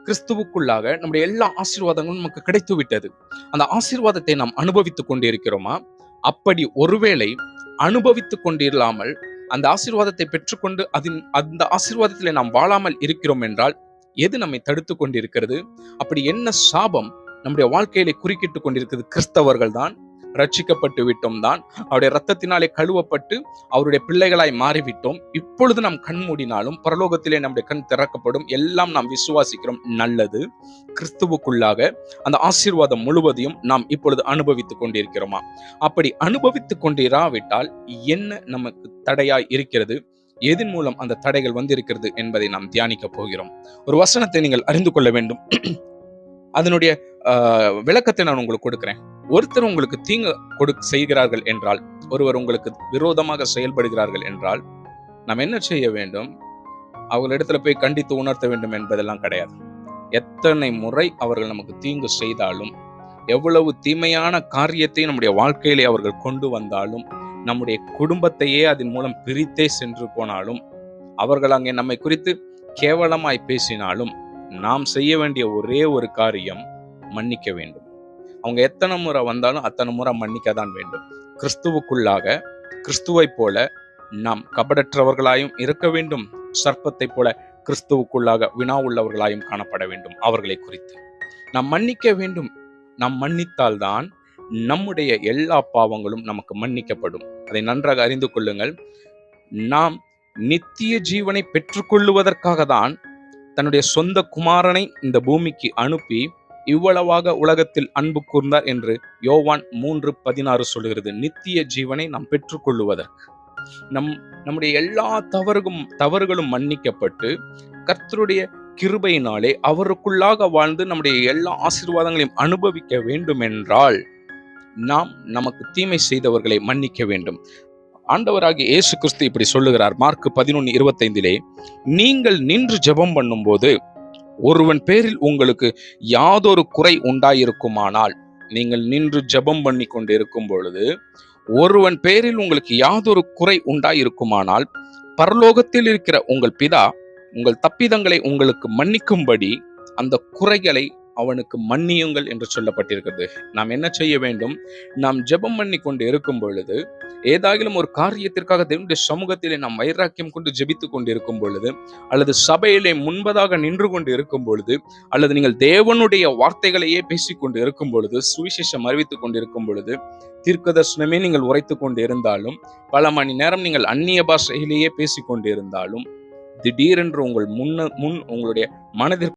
கிறிஸ்துவுக்குள்ளாக நம்முடைய எல்லா ஆசீர்வாதங்களும் நமக்கு கிடைத்து விட்டது. அந்த ஆசீர்வாதத்தை நாம் அனுபவித்துக் கொண்டிருக்கிறோமா? அப்படி ஒருவேளை அனுபவித்துக் கொண்டில்லாமல் அந்த ஆசீர்வாதத்தை பெற்றுக்கொண்டு அந்த ஆசீர்வாதத்திலே நாம் வாழாமல் இருக்கிறோம் என்றால் எது நம்மை தடுத்து கொண்டிருக்கிறது? அப்படி என்ன சாபம் நம்முடைய வாழ்க்கையிலே குறுக்கிட்டுக் கொண்டிருக்கிறது? கிறிஸ்தவர்கள் தான், ரட்சிக்கப்பட்டு விட்டோம் தான், அவருடைய இரத்தத்தினாலே கழுவப்பட்டு அவருடைய பிள்ளைகளாய் மாறிவிட்டோம். இப்பொழுது நாம் கண் மூடினாலும் பரலோகத்திலே நம்முடைய கண் திறக்கப்படும். எல்லாம் நாம் விசுவாசிக்கிறோம், நல்லது. கிறிஸ்துவுக்குள்ளாக அந்த ஆசீர்வாதம் முழுவதையும் நாம் இப்பொழுது அனுபவித்துக் கொண்டிருக்கிறோமா? அப்படி அனுபவித்துக் கொண்டிராவிட்டால் என்ன நமக்கு தடையாய் இருக்கிறது? எதன் மூலம் அந்த தடைகள் வந்திருக்கிறது என்பதை நாம் தியானிக்க போகிறோம். ஒரு வசனத்தை நீங்கள் அறிந்து கொள்ள வேண்டும். அதனுடைய விளக்கத்தை நான் உங்களுக்கு கொடுக்கிறேன். ஒருத்தர் உங்களுக்கு தீங்கு செய்கிறார்கள் என்றால், ஒருவர் உங்களுக்கு விரோதமாக செயல்படுகிறார்கள் என்றால், நாம் என்ன செய்ய வேண்டும்? அவர்களிடத்துல போய் கண்டித்து உணர்த்த வேண்டும் என்பதெல்லாம் கிடையாது. எத்தனை முறை அவர்கள் நமக்கு தீங்கு செய்தாலும், எவ்வளவு தீமையான காரியத்தை நம்முடைய வாழ்க்கையிலே அவர்கள் கொண்டு வந்தாலும், நம்முடைய குடும்பத்தையே அதன் மூலம் பிரித்தே சென்று போனாலும், அவர்கள் அங்கே நம்மை குறித்து கேவலமாய் பேசினாலும், நாம் செய்ய வேண்டிய ஒரே ஒரு காரியம் மன்னிக்க வேண்டும். அவங்க எத்தனை முறை வந்தாலும் அத்தனை முறை மன்னிக்க தான் வேண்டும். கிறிஸ்துவுக்குள்ளாக கிறிஸ்துவை போல நாம் கபடற்றவர்களாயும் இருக்க வேண்டும். சர்ப்பத்தை போல கிறிஸ்துவுக்குள்ளாக வினா உள்ளவர்களாயும் காணப்பட வேண்டும். அவர்களை குறித்து நாம் மன்னிக்க வேண்டும். நாம் மன்னித்தால்தான் நம்முடைய எல்லா பாவங்களும் நமக்கு மன்னிக்கப்படும். அதை நன்றாக அறிந்து கொள்ளுங்கள். நாம் நித்திய ஜீவனை பெற்றுக்கொள்ளுவதற்காக தான் தன்னுடைய சொந்த குமாரனை இந்த பூமிக்கு அனுப்பி இவ்வளவாக உலகத்தில் அன்பு கூர்ந்தார் என்று யோவான் 3:16 சொல்கிறது. நித்திய ஜீவனை நாம் பெற்றுக்கொள்ளுவதற்கு நம்முடைய எல்லா தவறுகளும் மன்னிக்கப்பட்டு கர்த்தருடைய கிருபையினாலே அவருக்குள்ளாக வாழ்ந்து நம்முடைய எல்லா ஆசீர்வாதங்களையும் அனுபவிக்க வேண்டும் என்றால் நாம் நமக்கு தீமை செய்தவர்களை மன்னிக்க வேண்டும். ஆண்டவராகிய இயேசு கிறிஸ்து இப்படி சொல்லுகிறார். மார்க் 11:25 நீங்கள் நின்று ஜெபம் பண்ணும்போது ஒருவன் பேரில் உங்களுக்கு யாதொரு குறை உண்டாயிருக்குமானால், நீங்கள் நின்று ஜெபம் பண்ணி கொண்டு இருக்கும் பொழுது ஒருவன் பேரில் உங்களுக்கு யாதொரு குறை உண்டாயிருக்குமானால், பரலோகத்தில் இருக்கிற உங்கள் பிதா உங்கள் தப்பிதங்களை உங்களுக்கு மன்னிக்கும்படி அந்த குறைகளை அவனுக்கு மன்னியுங்கள் என்று சொல்லப்பட்டிருக்கிறது. நாம் என்ன செய்ய வேண்டும்? நாம் ஜெபம் பண்ணி கொண்டு இருக்கும் பொழுது, ஏதாகிலும் ஒரு காரியத்திற்காக தேவனுடைய சமூகத்திலே நாம் வைராக்கியம் கொண்டு ஜெபித்துக் கொண்டு இருக்கும் பொழுது, அல்லது சபையிலே முன்பதாக நின்று கொண்டு இருக்கும் பொழுது, அல்லது நீங்கள் தேவனுடைய வார்த்தைகளையே பேசிக்கொண்டு இருக்கும் பொழுது, சுவிசேஷம் அறிவித்துக் கொண்டு இருக்கும் பொழுது, தீர்க்கதரிசனமே நீங்கள் உரைத்துக் கொண்டு இருந்தாலும், பல மணி நேரம் நீங்கள் அந்நிய பாஷையிலேயே பேசிக்கொண்டு இருந்தாலும், திடீரென்று உங்களுடைய மனதிற்கு